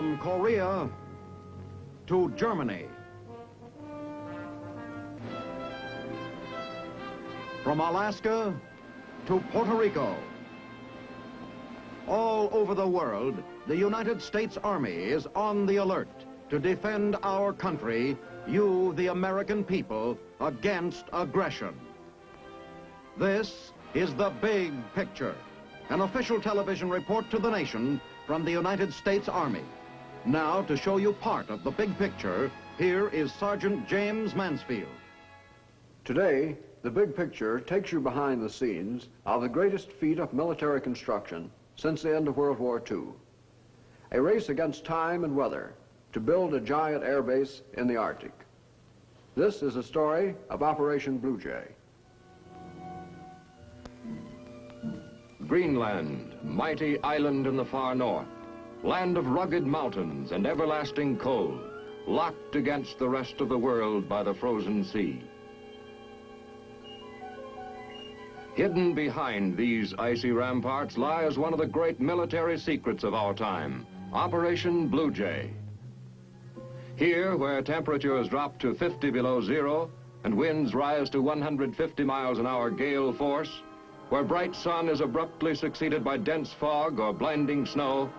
From Korea to Germany. From Alaska to Puerto Rico. All over the world, the United States Army is on the alert to defend our country, you, the American people, against aggression. This is The Big Picture, an official television report to the nation from the United States Army. Now, to show you part of the big picture, here is Sergeant James Mansfield. Today, The Big Picture takes you behind the scenes of the greatest feat of military construction since the end of World War II. A race against time and weather to build a giant air base in the Arctic. This is a story of Operation Blue Jay. Greenland, mighty island in the far north, land of rugged mountains and everlasting cold, locked against the rest of the world by the frozen sea. Hidden behind these icy ramparts lies one of the great military secrets of our time, Operation Blue Jay. Here, where temperatures drop to 50 below zero and winds rise to 150 miles an hour gale force, where bright sun is abruptly succeeded by dense fog or blinding snow,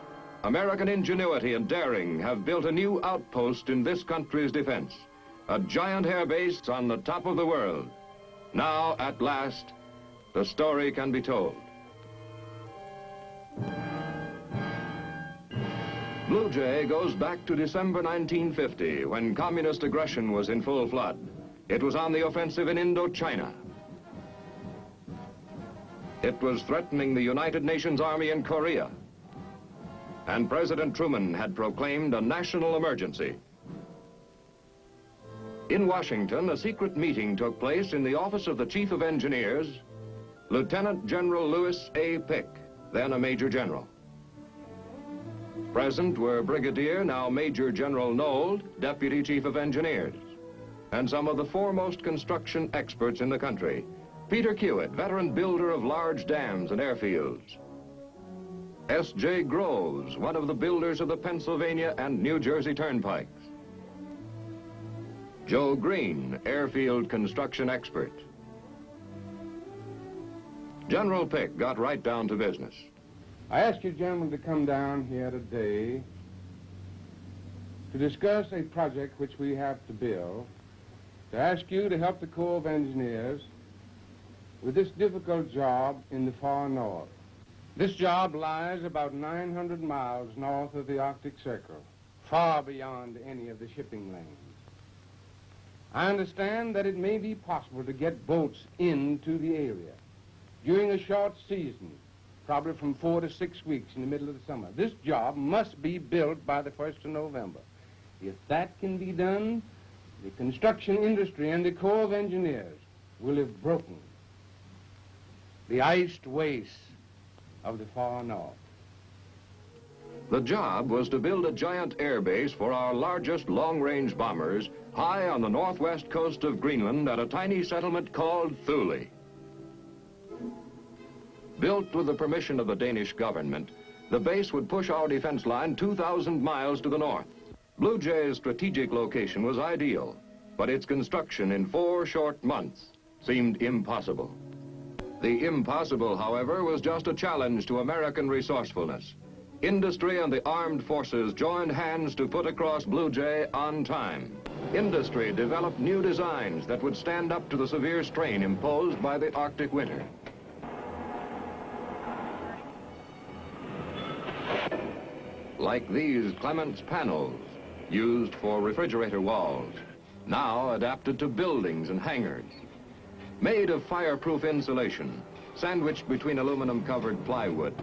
American ingenuity and daring have built a new outpost in this country's defense, a giant air base on the top of the world. Now, at last, the story can be told. Blue Jay goes back to December 1950, when communist aggression was in full flood. It was on the offensive in Indochina. It was threatening the United Nations Army in Korea. And President Truman had proclaimed a national emergency. In Washington, a secret meeting took place in the office of the Chief of Engineers, Lieutenant General Lewis A. Pick, then a Major General. Present were Brigadier, now Major General Nold, Deputy Chief of Engineers, and some of the foremost construction experts in the country. Peter Kiewit, veteran builder of large dams and airfields. S.J. Groves, one of the builders of the Pennsylvania and New Jersey turnpikes. Joe Green, airfield construction expert. General Pick got right down to business. I ask you gentlemen to come down here today to discuss a project which we have to build, to ask you to help the Corps of Engineers with this difficult job in the far north. This job lies about 900 miles north of the Arctic Circle, far beyond any of the shipping lanes. I understand that it may be possible to get boats into the area during a short season, probably from 4 to 6 weeks in the middle of the summer. This job must be built by the 1st of November. If that can be done, the construction industry and the Corps of Engineers will have broken the iced wastes of the far north. The job was to build a giant air base for our largest long-range bombers high on the northwest coast of Greenland at a tiny settlement called Thule. Built with the permission of the Danish government, the base would push our defense line 2,000 miles to the north. Blue Jay's strategic location was ideal, but its construction in 4 short months seemed impossible. The impossible, however, was just a challenge to American resourcefulness. Industry and the armed forces joined hands to put across Blue Jay on time. Industry developed new designs that would stand up to the severe strain imposed by the Arctic winter. Like these Clements panels, used for refrigerator walls, now adapted to buildings and hangars. Made of fireproof insulation, sandwiched between aluminum-covered plywood,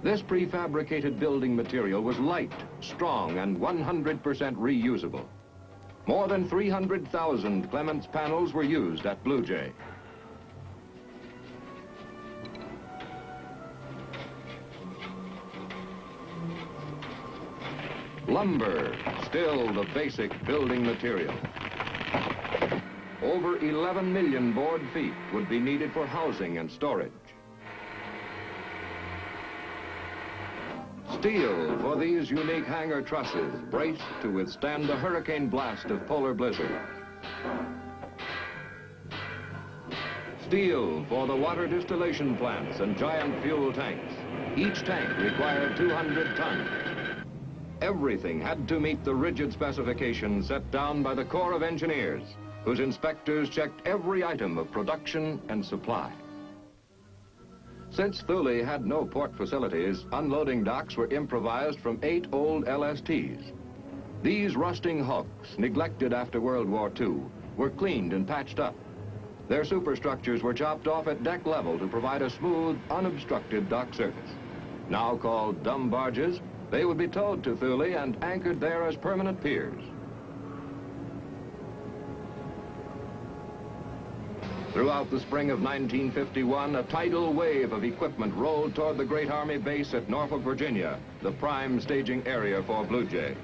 this prefabricated building material was light, strong, and 100% reusable. More than 300,000 Clements panels were used at Blue Jay. Lumber, still the basic building material. Over 11 million board feet would be needed for housing and storage. Steel for these unique hangar trusses, braced to withstand the hurricane blast of polar blizzard. Steel for the water distillation plants and giant fuel tanks. Each tank required 200 tons. Everything had to meet the rigid specifications set down by the Corps of Engineers, whose inspectors checked every item of production and supply. Since Thule had no port facilities, unloading docks were improvised from 8 old LSTs. These rusting hulks, neglected after World War II, were cleaned and patched up. Their superstructures were chopped off at deck level to provide a smooth, unobstructed dock surface. Now called dumb barges, they would be towed to Thule and anchored there as permanent piers. Throughout the spring of 1951, a tidal wave of equipment rolled toward the Great Army base at Norfolk, Virginia, the prime staging area for Blue Jay.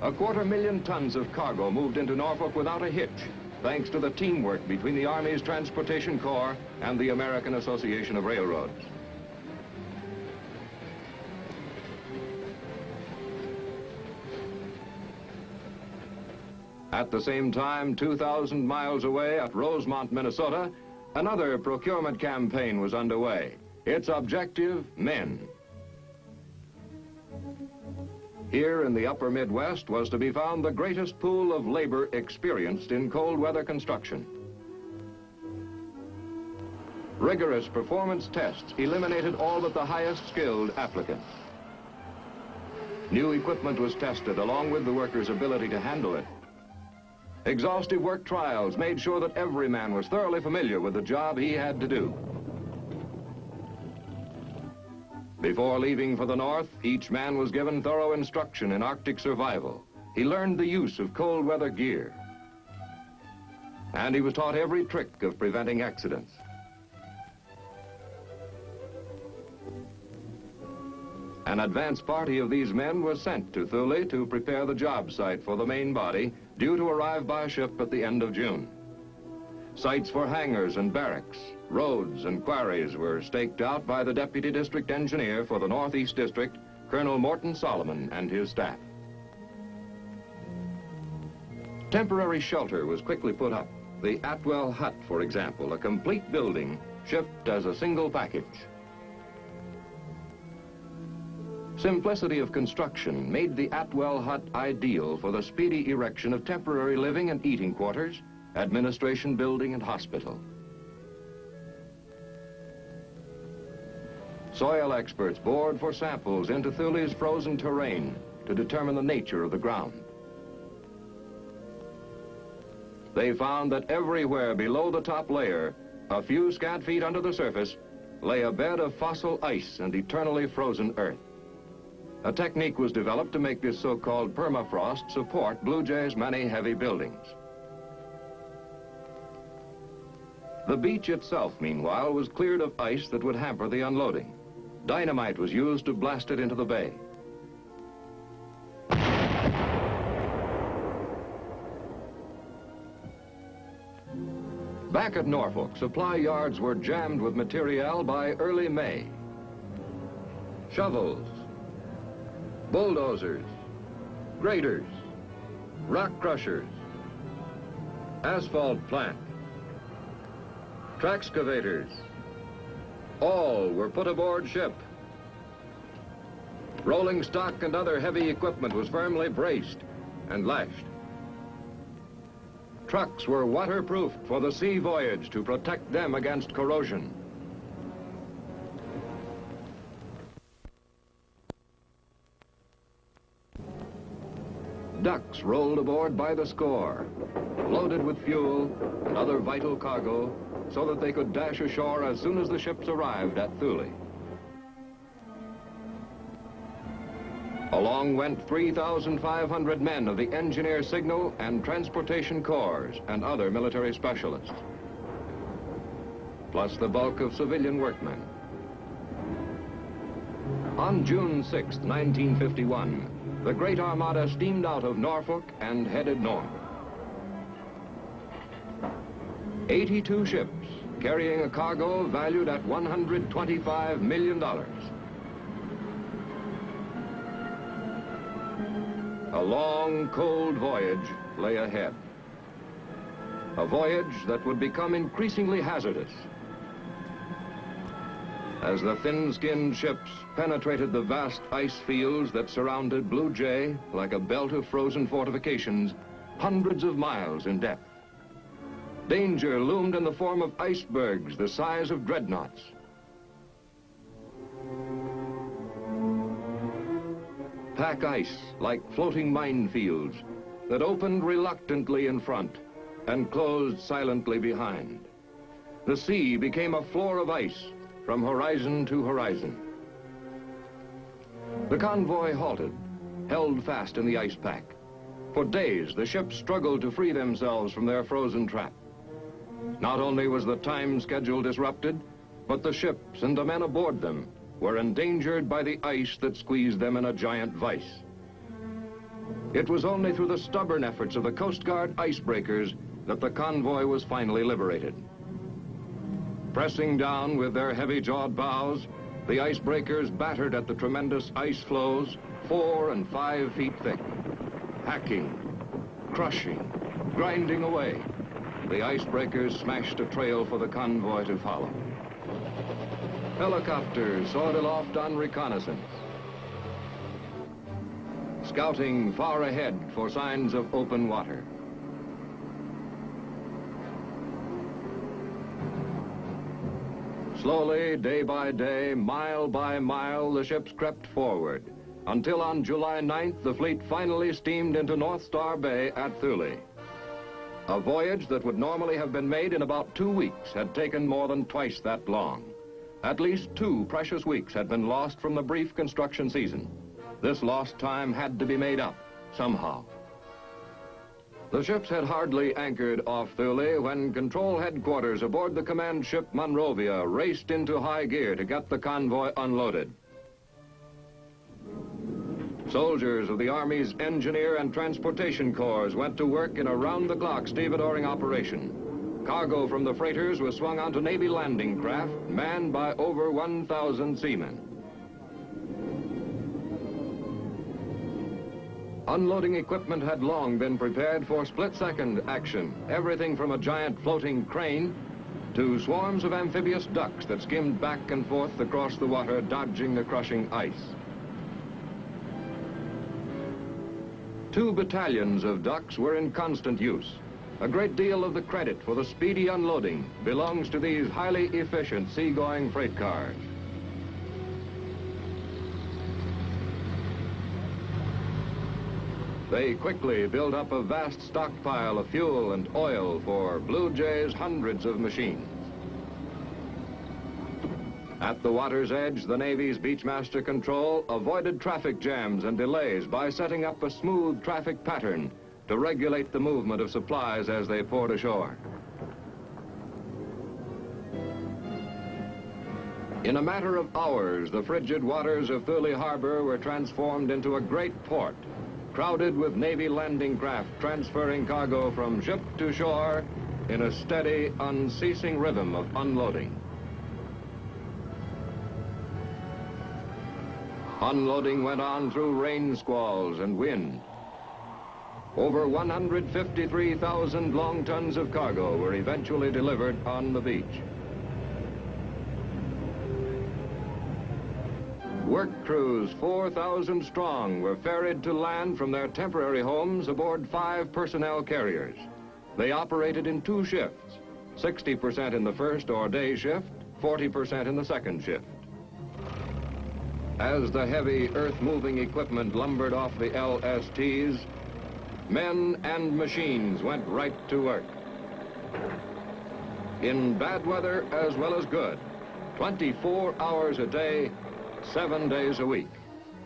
250,000 tons of cargo moved into Norfolk without a hitch, thanks to the teamwork between the Army's Transportation Corps and the American Association of Railroads. At the same time, 2,000 miles away at Rosemont, Minnesota, another procurement campaign was underway. Its objective, men. Here in the upper Midwest was to be found the greatest pool of labor experienced in cold weather construction. Rigorous performance tests eliminated all but the highest skilled applicants. New equipment was tested along with the workers' ability to handle it. Exhaustive work trials made sure that every man was thoroughly familiar with the job he had to do. Before leaving for the North, each man was given thorough instruction in Arctic survival. He learned the use of cold weather gear. And he was taught every trick of preventing accidents. An advance party of these men was sent to Thule to prepare the job site for the main body, due to arrive by ship at the end of June. Sites for hangars and barracks, roads and quarries were staked out by the Deputy District Engineer for the Northeast District, Colonel Morton Solomon, and his staff. Temporary shelter was quickly put up. The Atwell hut, for example, a complete building, shipped as a single package. Simplicity of construction made the Atwell hut ideal for the speedy erection of temporary living and eating quarters, administration building and hospital. Soil experts bored for samples into Thule's frozen terrain to determine the nature of the ground. They found that everywhere below the top layer, a few scant feet under the surface, lay a bed of fossil ice and eternally frozen earth. A technique was developed to make this so-called permafrost support Blue Jay's many heavy buildings. The beach itself, meanwhile, was cleared of ice that would hamper the unloading. Dynamite was used to blast it into the bay. Back at Norfolk, supply yards were jammed with material by early May. Shovels, bulldozers, graders, rock crushers, asphalt plant, traxcavators, all were put aboard ship. Rolling stock and other heavy equipment was firmly braced and lashed. Trucks were waterproofed for the sea voyage to protect them against corrosion. Ducks rolled aboard by the score, loaded with fuel and other vital cargo, so that they could dash ashore as soon as the ships arrived at Thule. Along went 3,500 men of the Engineer Signal and Transportation Corps and other military specialists, plus the bulk of civilian workmen. On June 6, 1951, the Great Armada steamed out of Norfolk and headed north. 82 ships carrying a cargo valued at $125 million. A long, cold voyage lay ahead. A voyage that would become increasingly hazardous. As the thin-skinned ships penetrated the vast ice fields that surrounded Blue Jay like a belt of frozen fortifications, hundreds of miles in depth. Danger loomed in the form of icebergs the size of dreadnoughts. Pack ice like floating minefields that opened reluctantly in front and closed silently behind. The sea became a floor of ice from horizon to horizon. The convoy halted, held fast in the ice pack. For days, the ships struggled to free themselves from their frozen trap. Not only was the time schedule disrupted, but the ships and the men aboard them were endangered by the ice that squeezed them in a giant vise. It was only through the stubborn efforts of the Coast Guard icebreakers that the convoy was finally liberated. Pressing down with their heavy-jawed bows, the icebreakers battered at the tremendous ice floes 4 and 5 feet thick. Hacking, crushing, grinding away, the icebreakers smashed a trail for the convoy to follow. Helicopters soared aloft on reconnaissance, scouting far ahead for signs of open water. Slowly, day by day, mile by mile, the ships crept forward, until on July 9th, the fleet finally steamed into North Star Bay at Thule. A voyage that would normally have been made in about 2 weeks had taken more than twice that long. At least 2 precious weeks had been lost from the brief construction season. This lost time had to be made up somehow. The ships had hardly anchored off Thule when control headquarters aboard the command ship Monrovia raced into high gear to get the convoy unloaded. Soldiers of the Army's Engineer and Transportation Corps went to work in a round-the-clock stevedoring operation. Cargo from the freighters was swung onto Navy landing craft manned by over 1,000 seamen. Unloading equipment had long been prepared for split-second action, everything from a giant floating crane to swarms of amphibious ducks that skimmed back and forth across the water, dodging the crushing ice. 2 battalions of ducks were in constant use. A great deal of the credit for the speedy unloading belongs to these highly efficient seagoing freight cars. They quickly built up a vast stockpile of fuel and oil for Blue Jay's hundreds of machines. At the water's edge, the Navy's Beachmaster Control avoided traffic jams and delays by setting up a smooth traffic pattern to regulate the movement of supplies as they poured ashore. In a matter of hours, the frigid waters of Thule Harbor were transformed into a great port, crowded with Navy landing craft transferring cargo from ship to shore in a steady, unceasing rhythm of unloading. Unloading went on through rain squalls and wind. Over 153,000 long tons of cargo were eventually delivered on the beach. Work crews, 4,000 strong, were ferried to land from their temporary homes aboard 5 personnel carriers. They operated in 2 shifts, 60% in the first or day shift, 40% in the second shift. As the heavy earth-moving equipment lumbered off the LSTs, men and machines went right to work. In bad weather as well as good, 24 hours a day, 7 days a week.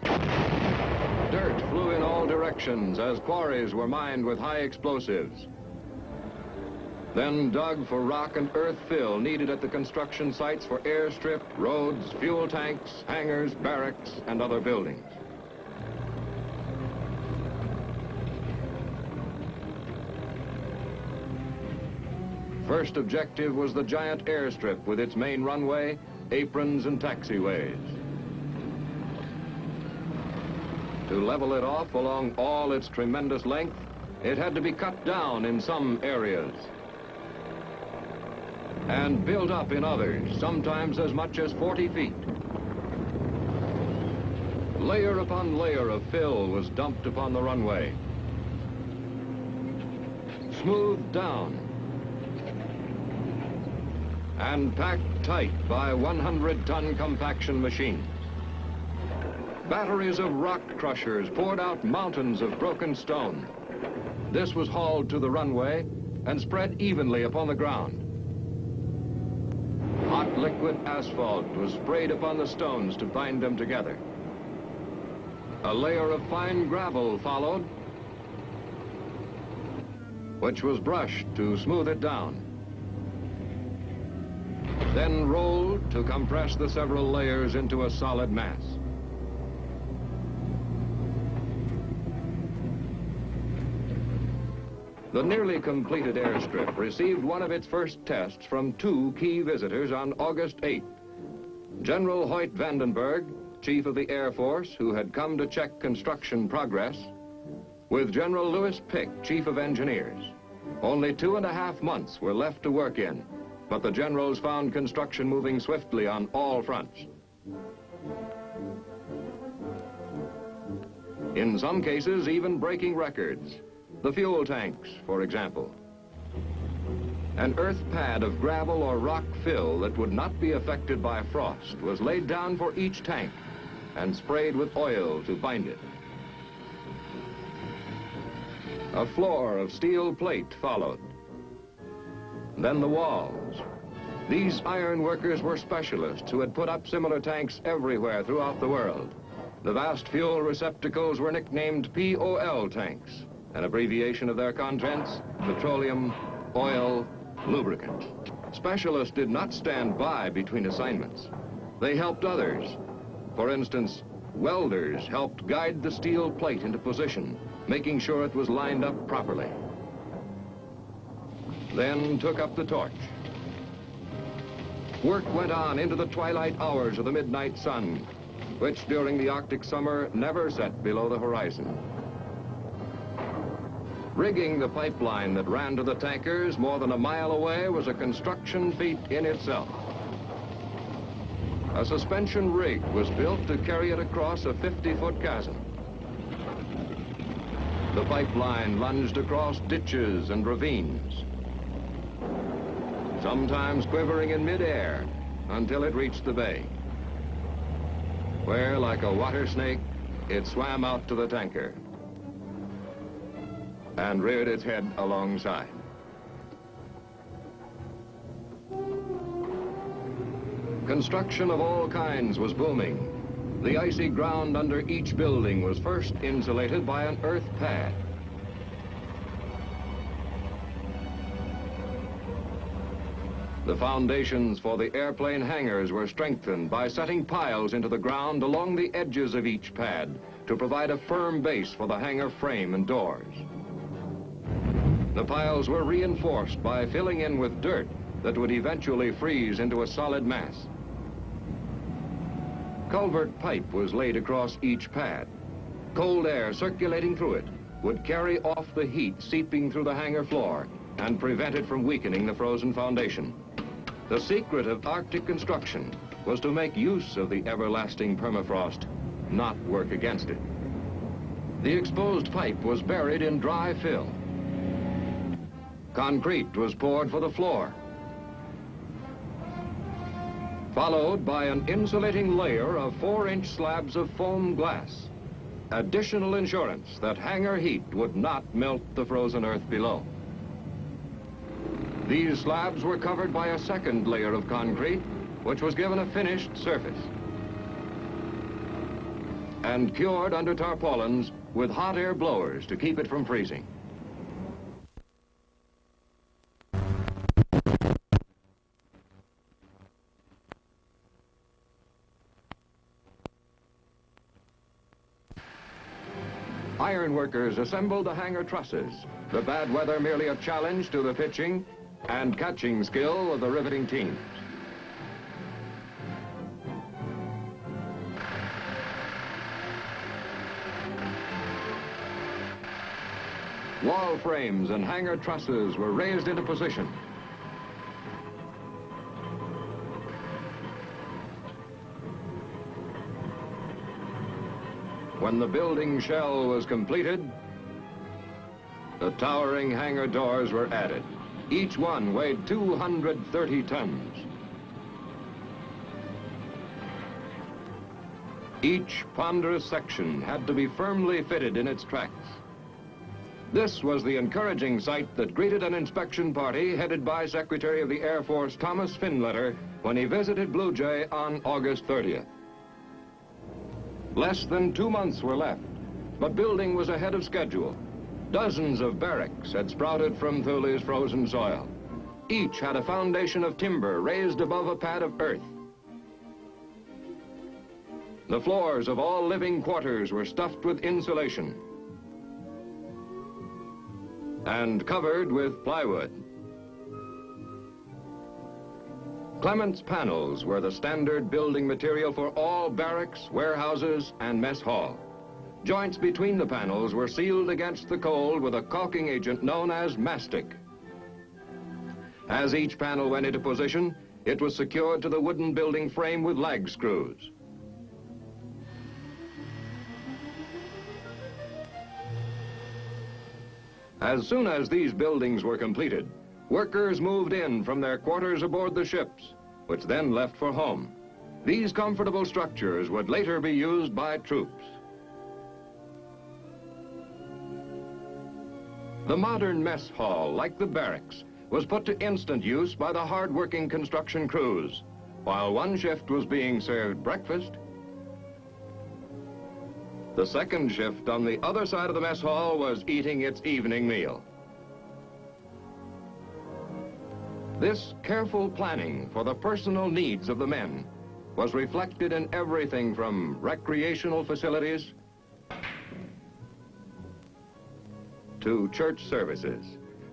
Dirt flew in all directions as quarries were mined with high explosives. Then dug for rock and earth fill needed at the construction sites for airstrip, roads, fuel tanks, hangars, barracks, and other buildings. First objective was the giant airstrip with its main runway, aprons, and taxiways. To level it off along all its tremendous length, it had to be cut down in some areas and built up in others, sometimes as much as 40 feet. Layer upon layer of fill was dumped upon the runway, smoothed down, and packed tight by 100-ton compaction machines. Batteries of rock crushers poured out mountains of broken stone. This was hauled to the runway and spread evenly upon the ground. Hot liquid asphalt was sprayed upon the stones to bind them together. A layer of fine gravel followed, which was brushed to smooth it down. Then rolled to compress the several layers into a solid mass. The nearly completed airstrip received one of its first tests from two key visitors on August 8th. General Hoyt Vandenberg, Chief of the Air Force, who had come to check construction progress, with General Lewis Pick, Chief of Engineers. Only 2.5 months were left to work in, but the generals found construction moving swiftly on all fronts. In some cases, even breaking records. The fuel tanks, for example. An earth pad of gravel or rock fill that would not be affected by frost was laid down for each tank and sprayed with oil to bind it. A floor of steel plate followed. Then the walls. These iron workers were specialists who had put up similar tanks everywhere throughout the world. The vast fuel receptacles were nicknamed POL tanks, an abbreviation of their contents: petroleum, oil, lubricant. Specialists did not stand by between assignments. They helped others. For instance, welders helped guide the steel plate into position, making sure it was lined up properly. Then took up the torch. Work went on into the twilight hours of the midnight sun, which during the Arctic summer never set below the horizon. Rigging the pipeline that ran to the tankers more than a mile away was a construction feat in itself. A suspension rig was built to carry it across a 50-foot chasm. The pipeline lunged across ditches and ravines, sometimes quivering in midair until it reached the bay, where, like a water snake, it swam out to the tanker and reared its head alongside. Construction of all kinds was booming. The icy ground under each building was first insulated by an earth pad. The foundations for the airplane hangars were strengthened by setting piles into the ground along the edges of each pad to provide a firm base for the hangar frame and doors. The piles were reinforced by filling in with dirt that would eventually freeze into a solid mass. Culvert pipe was laid across each pad. Cold air circulating through it would carry off the heat seeping through the hangar floor and prevent it from weakening the frozen foundation. The secret of Arctic construction was to make use of the everlasting permafrost, not work against it. The exposed pipe was buried in dry fill. Concrete was poured for the floor, followed by an insulating layer of 4-inch slabs of foam glass. Additional insurance that hangar heat would not melt the frozen earth below. These slabs were covered by a second layer of concrete, which was given a finished surface, and cured under tarpaulins with hot air blowers to keep it from freezing. Iron workers assembled the hangar trusses, the bad weather merely a challenge to the pitching and catching skill of the riveting teams. Wall frames and hangar trusses were raised into position. When the building shell was completed, the towering hangar doors were added. Each one weighed 230 tons. Each ponderous section had to be firmly fitted in its tracks. This was the encouraging sight that greeted an inspection party headed by Secretary of the Air Force Thomas Finletter when he visited Blue Jay on August 30th. Less than 2 months were left, but building was ahead of schedule. Dozens of barracks had sprouted from Thule's frozen soil. Each had a foundation of timber raised above a pad of earth. The floors of all living quarters were stuffed with insulation and covered with plywood. Clement's panels were the standard building material for all barracks, warehouses, and mess hall. Joints between the panels were sealed against the cold with a caulking agent known as mastic. As each panel went into position, it was secured to the wooden building frame with lag screws. As soon as these buildings were completed, workers moved in from their quarters aboard the ships, which then left for home. These comfortable structures would later be used by troops. The modern mess hall, like the barracks, was put to instant use by the hard-working construction crews. While one shift was being served breakfast, the second shift on the other side of the mess hall was eating its evening meal. This careful planning for the personal needs of the men was reflected in everything from recreational facilities to church services.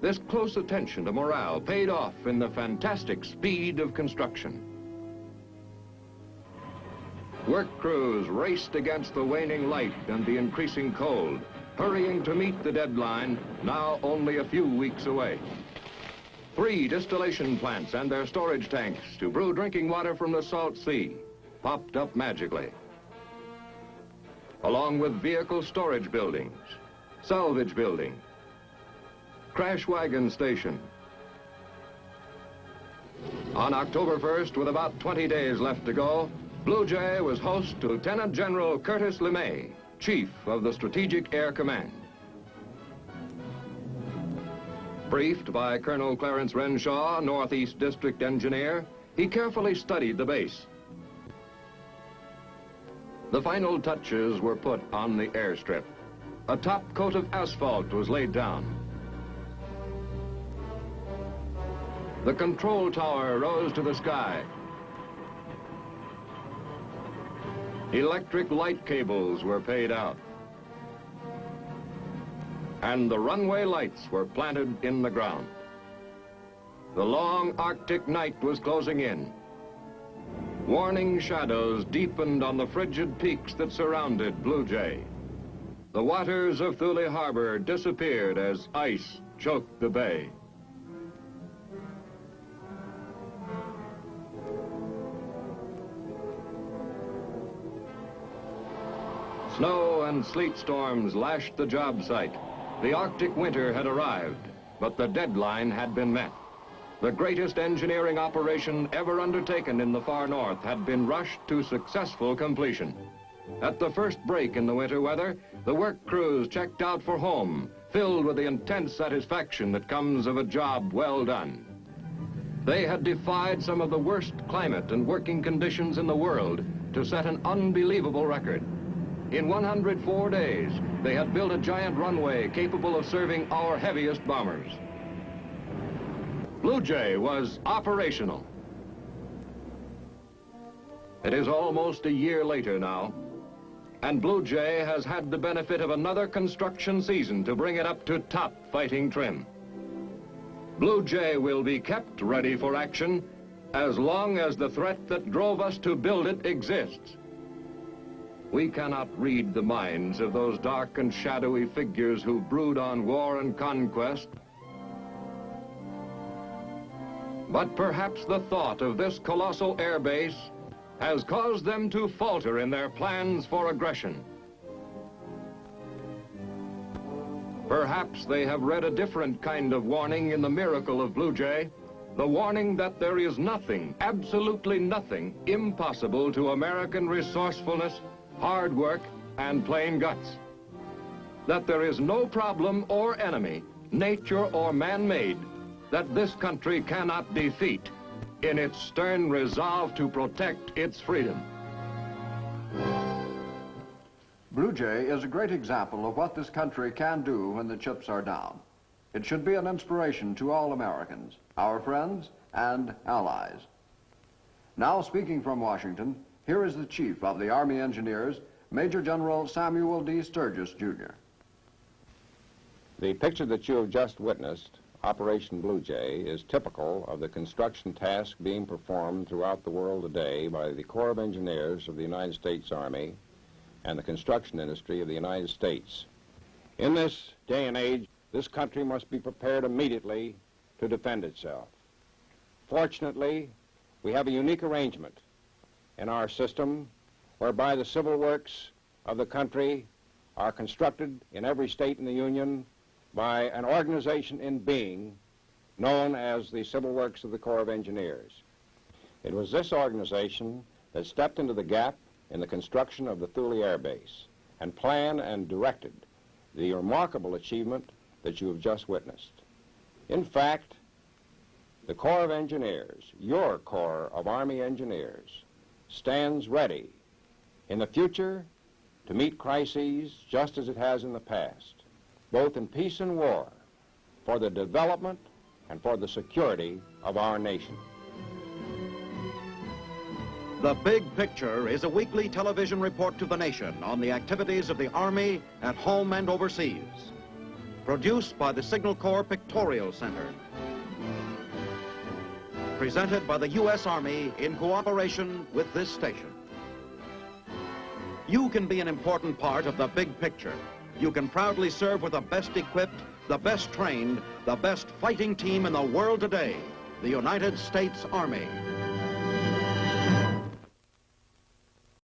This close attention to morale paid off in the fantastic speed of construction. Work crews raced against the waning light and the increasing cold, hurrying to meet the deadline, now only a few weeks away. 3 distillation plants and their storage tanks to brew drinking water from the salt sea popped up magically, along with vehicle storage buildings, salvage building, crash wagon station. On October 1st, with about 20 days left to go, Blue Jay was host to Lieutenant General Curtis LeMay, Chief of the Strategic Air Command. Briefed by Colonel Clarence Renshaw, Northeast District Engineer, he carefully studied the base. The final touches were put on the airstrip. A top coat of asphalt was laid down. The control tower rose to the sky. Electric light cables were paid out. And the runway lights were planted in the ground. The long Arctic night was closing in. Warning shadows deepened on the frigid peaks that surrounded Blue Jay. The waters of Thule Harbor disappeared as ice choked the bay. Snow and sleet storms lashed the job site. The Arctic winter had arrived, but the deadline had been met. The greatest engineering operation ever undertaken in the far north had been rushed to successful completion. At the first break in the winter weather, the work crews checked out for home, filled with the intense satisfaction that comes of a job well done. They had defied some of the worst climate and working conditions in the world to set an unbelievable record. In 104 days, they had built a giant runway capable of serving our heaviest bombers. Blue Jay was operational. It is almost a year later now, and Blue Jay has had the benefit of another construction season to bring it up to top fighting trim. Blue Jay will be kept ready for action as long as the threat that drove us to build it exists. We cannot read the minds of those dark and shadowy figures who brood on war and conquest. But perhaps the thought of this colossal air base has caused them to falter in their plans for aggression. Perhaps they have read a different kind of warning in the miracle of Blue Jay, the warning that there is nothing, absolutely nothing, impossible to American resourcefulness, hard work, and plain guts. That there is no problem or enemy, nature or man-made, that this country cannot defeat in its stern resolve to protect its freedom. Blue Jay is a great example of what this country can do when the chips are down. It should be an inspiration to all Americans, our friends and allies. Now, speaking from Washington, here is the Chief of the Army Engineers, Major General Samuel D. Sturgis, Jr. The picture that you have just witnessed, Operation Blue Jay, is typical of the construction task being performed throughout the world today by the Corps of Engineers of the United States Army and the construction industry of the United States. In this day and age, this country must be prepared immediately to defend itself. Fortunately, we have a unique arrangement in our system whereby the civil works of the country are constructed in every state in the Union by an organization in being known as the Civil Works of the Corps of Engineers. It was this organization that stepped into the gap in the construction of the Thule Air Base and planned and directed the remarkable achievement that you have just witnessed. In fact, the Corps of Engineers, your Corps of Army Engineers, stands ready in the future to meet crises just as it has in the past, both in peace and war, for the development and for the security of our nation. The Big Picture is a weekly television report to the nation on the activities of the Army at home and overseas. Produced by the Signal Corps Pictorial Center. Presented by the U.S. Army in cooperation with this station. You can be an important part of the Big Picture. You can proudly serve with the best equipped, the best trained, the best fighting team in the world today, the United States Army.